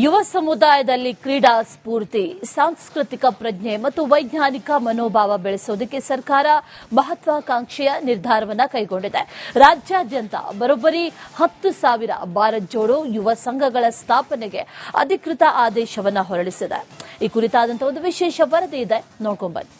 ಯುವ ಸಮುದಾಯದಲ್ಲಿ ಕ್ರೀಡಾ ಸ್ಫೂರ್ತಿ, ಸಾಂಸ್ಕೃತಿಕ ಪ್ರಜ್ಞೆ ಮತ್ತು ವೈಜ್ಞಾನಿಕ ಮನೋಭಾವ ಬೆಳೆಸೋದಕ್ಕೆ ಸರ್ಕಾರ ಮಹತ್ವಾಕಾಂಕ್ಷೆಯ ನಿರ್ಧಾರವನ್ನು ಕೈಗೊಂಡಿದೆ. ರಾಜ್ಯಾದ್ಯಂತ ಬರೋಬ್ಬರಿ 10,000 ಭಾರತ್ ಜೋಡೋ ಯುವ ಸಂಘಗಳ ಸ್ಥಾಪನೆಗೆ ಅಧಿಕೃತ ಆದೇಶವನ್ನು ಹೊರಡಿಸಿದೆ. ಈ ಕುರಿತಾದಂತಹ ಒಂದು ವಿಶೇಷ ವರದಿ ಇದೆ, ನೋಡ್ಕೊಂಡ್ಬನ್ನಿ.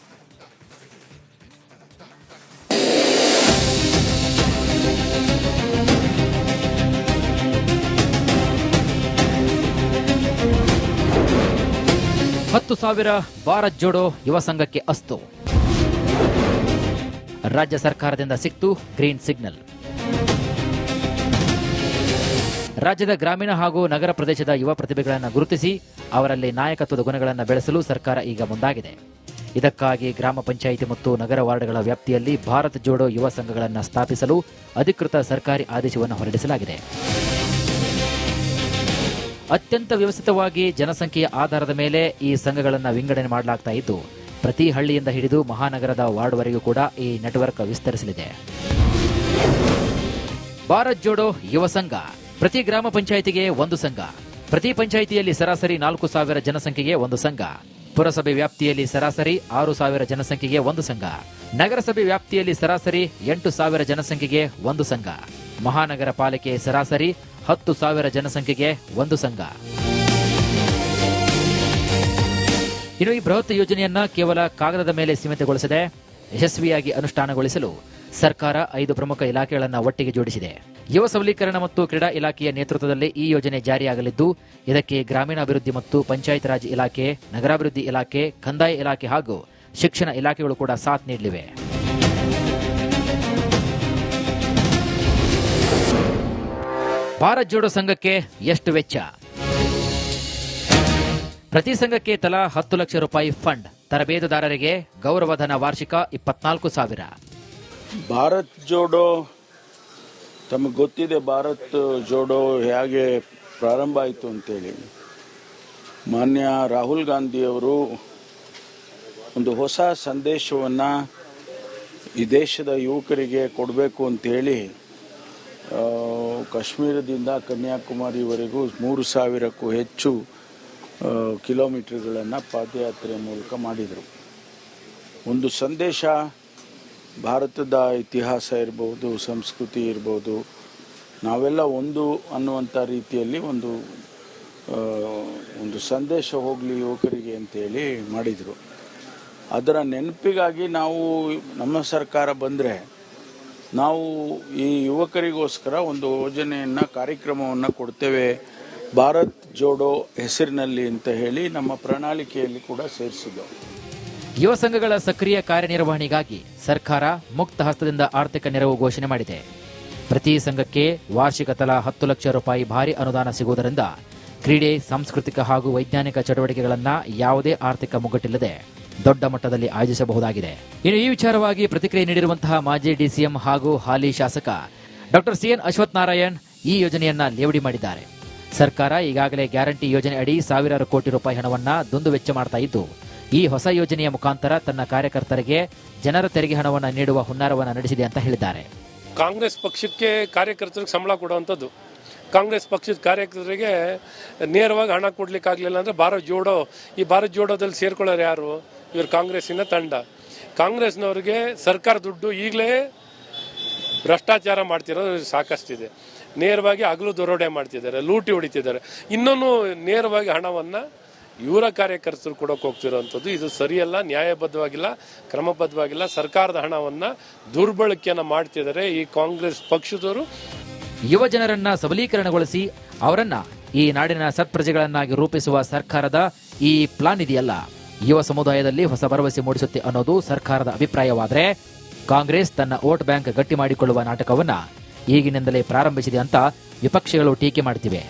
ಹತ್ತು 10,000 ಭಾರತ್ ಜೋಡೋ ಯುವ ಸಂಘಕ್ಕೆ ಅಸ್ತು. ರಾಜ್ಯ ಸರ್ಕಾರದಿಂದ ಸಿಕ್ತು ಗ್ರೀನ್ ಸಿಗ್ನಲ್. ರಾಜ್ಯದ ಗ್ರಾಮೀಣ ಹಾಗೂ ನಗರ ಪ್ರದೇಶದ ಯುವ ಪ್ರತಿಭೆಗಳನ್ನು ಗುರುತಿಸಿ ಅವರಲ್ಲಿ ನಾಯಕತ್ವದ ಗುಣಗಳನ್ನು ಬೆಳೆಸಲು ಸರ್ಕಾರ ಈಗ ಮುಂದಾಗಿದೆ. ಇದಕ್ಕಾಗಿ ಗ್ರಾಮ ಪಂಚಾಯಿತಿ ಮತ್ತು ನಗರ ವಾರ್ಡ್ಗಳ ವ್ಯಾಪ್ತಿಯಲ್ಲಿ ಭಾರತ್ ಜೋಡೋ ಯುವ ಸಂಘಗಳನ್ನು ಸ್ಥಾಪಿಸಲು ಅಧಿಕೃತ ಸರ್ಕಾರಿ ಆದೇಶವನ್ನು ಹೊರಡಿಸಲಾಗಿದೆ. ಅತ್ಯಂತ ವ್ಯವಸ್ಥಿತವಾಗಿ ಜನಸಂಖ್ಯೆಯ ಆಧಾರದ ಮೇಲೆ ಈ ಸಂಘಗಳನ್ನು ವಿಂಗಡಣೆ ಮಾಡಲಾಗ್ತಾ ಇದ್ದು, ಪ್ರತಿ ಹಳ್ಳಿಯಿಂದ ಹಿಡಿದು ಮಹಾನಗರದ ವಾರ್ಡ್ವರೆಗೂ ಕೂಡ ಈ ನೆಟ್ವರ್ಕ್ ವಿಸ್ತರಿಸಲಿದೆ. ಭಾರತ್ ಜೋಡೋ ಯುವ ಸಂಘ ಪ್ರತಿ ಗ್ರಾಮ ಪಂಚಾಯಿತಿಗೆ ಒಂದು ಸಂಘ, ಪ್ರತಿ ಪಂಚಾಯಿತಿಯಲ್ಲಿ ಸರಾಸರಿ 4,000 ಜನಸಂಖ್ಯೆಗೆ ಒಂದು ಸಂಘ, ಪುರಸಭೆ ವ್ಯಾಪ್ತಿಯಲ್ಲಿ ಸರಾಸರಿ 6,000 ಜನಸಂಖ್ಯೆಗೆ ಒಂದು ಸಂಘ, ನಗರಸಭೆ ವ್ಯಾಪ್ತಿಯಲ್ಲಿ ಸರಾಸರಿ 8,000 ಜನಸಂಖ್ಯೆಗೆ ಒಂದು ಸಂಘ, ಮಹಾನಗರ ಪಾಲಿಕೆ ಸರಾಸರಿ 10,000 ಜನಸಂಖ್ಯೆಗೆ ಒಂದು ಸಂಘ. ಇನ್ನು ಈ ಬೃಹತ್ ಯೋಜನೆಯನ್ನ ಕೇವಲ ಕಾಗದದ ಮೇಲೆ ಸೀಮಿತಗೊಳಿಸದೆ ಯಶಸ್ವಿಯಾಗಿ ಅನುಷ್ಠಾನಗೊಳಿಸಲು ಸರ್ಕಾರ 5 ಪ್ರಮುಖ ಇಲಾಖೆಗಳನ್ನು ಒಟ್ಟಿಗೆ ಜೋಡಿಸಿದೆ. ಯುವ ಸಬಲೀಕರಣ ಮತ್ತು ಕ್ರೀಡಾ ಇಲಾಖೆಯ ನೇತೃತ್ವದಲ್ಲಿ ಈ ಯೋಜನೆ ಜಾರಿಯಾಗಲಿದ್ದು, ಇದಕ್ಕೆ ಗ್ರಾಮೀಣಾಭಿವೃದ್ಧಿ ಮತ್ತು ಪಂಚಾಯತ್ ರಾಜ್ ಇಲಾಖೆ, ನಗರಾಭಿವೃದ್ಧಿ ಇಲಾಖೆ, ಕಂದಾಯ ಇಲಾಖೆ ಹಾಗೂ ಶಿಕ್ಷಣ ಇಲಾಖೆಗಳು ಕೂಡ ಸಾಥ್ ನೀಡಲಿವೆ. ಭಾರತ್ ಜೋಡೋ ಸಂಘಕ್ಕೆ ಎಷ್ಟು ವೆಚ್ಚ? ಪ್ರತಿ ಸಂಘಕ್ಕೆ ತಲಾ 10 ಲಕ್ಷ ರೂಪಾಯಿ ಫಂಡ್, ತರಬೇತುದಾರರಿಗೆ ಗೌರವಧನ ವಾರ್ಷಿಕ 24,000. ಭಾರತ್ ಜೋಡೋ ತಮಗೆ ಗೊತ್ತಿದೆ. ಭಾರತ್ ಜೋಡೋ ಹೇಗೆ ಪ್ರಾರಂಭ ಆಯಿತು ಅಂತೇಳಿ ಮಾನ್ಯ ರಾಹುಲ್ ಗಾಂಧಿಯವರು ಒಂದು ಹೊಸ ಸಂದೇಶವನ್ನು ಈ ದೇಶದ ಯುವಕರಿಗೆ ಕೊಡಬೇಕು ಅಂತೇಳಿ ಕಾಶ್ಮೀರದಿಂದ ಕನ್ಯಾಕುಮಾರಿವರೆಗೂ 3,000ಕ್ಕೂ ಹೆಚ್ಚು ಕಿಲೋಮೀಟರ್ಗಳನ್ನು ಪಾದಯಾತ್ರೆ ಮೂಲಕ ಮಾಡಿದರು. ಒಂದು ಸಂದೇಶ, ಭಾರತದ ಇತಿಹಾಸ ಇರ್ಬೋದು, ಸಂಸ್ಕೃತಿ ಇರ್ಬೋದು, ನಾವೆಲ್ಲ ಒಂದು ಅನ್ನುವಂಥ ರೀತಿಯಲ್ಲಿ ಒಂದು ಸಂದೇಶ ಹೋಗಲಿ ಯುವಕರಿಗೆ ಅಂತೇಳಿ ಮಾಡಿದರು. ಅದರ ನೆನಪಿಗಾಗಿ ನಮ್ಮ ಸರ್ಕಾರ ಬಂದರೆ ನಾವು ಈ ಯುವಕರಿಗೋಸ್ಕರ ಒಂದು ಯೋಜನೆಯನ್ನು, ಕಾರ್ಯಕ್ರಮವನ್ನು ಕೊಡ್ತೇವೆ ಭಾರತ್ ಜೋಡೋ ಹೆಸರಿನಲ್ಲಿ ಅಂತ ಹೇಳಿ ನಮ್ಮ ಪ್ರಣಾಳಿಕೆಯಲ್ಲಿ ಕೂಡ ಸೇರಿಸಿದ್ದೆವು. ಯುವ ಸಂಘಗಳ ಸಕ್ರಿಯ ಕಾರ್ಯನಿರ್ವಹಣೆಗಾಗಿ ಸರ್ಕಾರ ಮುಕ್ತ ಹಸ್ತದಿಂದ ಆರ್ಥಿಕ ನೆರವು ಘೋಷಣೆ ಮಾಡಿದೆ. ಪ್ರತಿ ಸಂಘಕ್ಕೆ ವಾರ್ಷಿಕ ತಲಾ 10 ಲಕ್ಷ ರೂಪಾಯಿ ಭಾರಿ ಅನುದಾನ ಸಿಗುವುದರಿಂದ ಕ್ರೀಡೆ, ಸಾಂಸ್ಕೃತಿಕ ಹಾಗೂ ವೈಜ್ಞಾನಿಕ ಚಟುವಟಿಕೆಗಳನ್ನು ಯಾವುದೇ ಆರ್ಥಿಕ ಮುಗ್ಗಟ್ಟಿಲ್ಲದೆ ದೊಡ್ಡ ಮಟ್ಟದಲ್ಲಿ ಆಯೋಜಿಸಬಹುದಾಗಿದೆ. ಇನ್ನು ಈ ವಿಚಾರವಾಗಿ ಪ್ರತಿಕ್ರಿಯೆ ನೀಡಿರುವಂತಹ ಮಾಜಿ ಡಿಸಿಎಂ ಹಾಗೂ ಹಾಲಿ ಶಾಸಕ ಡಾಕ್ಟರ್ ಸಿಎನ್ ಅಶ್ವಥ್ ನಾರಾಯಣ್ ಈ ಯೋಜನೆಯನ್ನ ಲೇವಡಿ ಮಾಡಿದ್ದಾರೆ. ಸರ್ಕಾರ ಈಗಾಗಲೇ ಗ್ಯಾರಂಟಿ ಯೋಜನೆ ಅಡಿ ಸಾವಿರಾರು ಕೋಟಿ ರೂಪಾಯಿ ಹಣವನ್ನ ದುಂದುವೆಚ್ಚ ಮಾಡ್ತಾ ಇದ್ದು, ಈ ಹೊಸ ಯೋಜನೆಯ ಮುಖಾಂತರ ತನ್ನ ಕಾರ್ಯಕರ್ತರಿಗೆ ಜನರ ತೆರಿಗೆ ಹಣವನ್ನು ನೀಡುವ ಹುನ್ನಾರವನ್ನು ನಡೆಸಿದೆ ಅಂತ ಹೇಳಿದ್ದಾರೆ. ಕಾಂಗ್ರೆಸ್ ಪಕ್ಷಕ್ಕೆ ಕಾರ್ಯಕರ್ತರಿಗೆ ಸಂಬಳ ಕೊಡುವಂಥದ್ದು, ಕಾಂಗ್ರೆಸ್ ಪಕ್ಷದ ಕಾರ್ಯಕರ್ತರಿಗೆ ನೇರವಾಗಿ ಹಣ ಕೊಡ್ಲಿಕ್ಕಾಗಲಿಲ್ಲ ಅಂದರೆ ಈ ಭಾರತ್ ಜೋಡೋದಲ್ಲಿ ಸೇರ್ಕೊಳ್ಳೋರು ಯಾರು? ಇವರು ಕಾಂಗ್ರೆಸ್ಸಿನ ತಂಡ. ಕಾಂಗ್ರೆಸ್ನವ್ರಿಗೆ ಸರ್ಕಾರ ದುಡ್ಡು ಈಗಲೇ ಭ್ರಷ್ಟಾಚಾರ ಮಾಡ್ತಿರೋದು ಸಾಕಷ್ಟಿದೆ. ನೇರವಾಗಿ ಹಗಲು ದರೋಡೆ ಮಾಡ್ತಿದ್ದಾರೆ, ಲೂಟಿ ಹೊಡಿತಿದ್ದಾರೆ. ಇನ್ನೊಂದು ನೇರವಾಗಿ ಹಣವನ್ನು ಇವರ ಕಾರ್ಯಕರ್ತರು ಕೊಡೋಕೆ ಹೋಗ್ತಿರೋವಂಥದ್ದು ಇದು ಸರಿಯಲ್ಲ, ನ್ಯಾಯಬದ್ಧವಾಗಿಲ್ಲ, ಕ್ರಮಬದ್ಧವಾಗಿಲ್ಲ. ಸರ್ಕಾರದ ಹಣವನ್ನು ದುರ್ಬಳಕೆಯನ್ನು ಮಾಡ್ತಿದ್ದಾರೆ ಈ ಕಾಂಗ್ರೆಸ್ ಪಕ್ಷದವರು. ಯುವ ಜನರನ್ನ ಸಬಲೀಕರಣಗೊಳಿಸಿ ಅವರನ್ನ ಈ ನಾಡಿನ ಸತ್ಪ್ರಜೆಗಳನ್ನಾಗಿ ರೂಪಿಸುವ ಸರ್ಕಾರದ ಈ ಪ್ಲಾನ್ ಇದೆಯಲ್ಲ, ಯುವ ಸಮುದಾಯದಲ್ಲಿ ಹೊಸ ಭರವಸೆ ಮೂಡಿಸುತ್ತೆ ಅನ್ನೋದು ಸರ್ಕಾರದ ಅಭಿಪ್ರಾಯವಾದರೆ, ಕಾಂಗ್ರೆಸ್ ತನ್ನ ವೋಟ್ ಬ್ಯಾಂಕ್ ಗಟ್ಟಿ ಮಾಡಿಕೊಳ್ಳುವ ನಾಟಕವನ್ನ ಈಗಿನಿಂದಲೇ ಪ್ರಾರಂಭಿಸಿದೆ ಅಂತ ವಿಪಕ್ಷಗಳು ಟೀಕೆ ಮಾಡುತ್ತಿವೆ.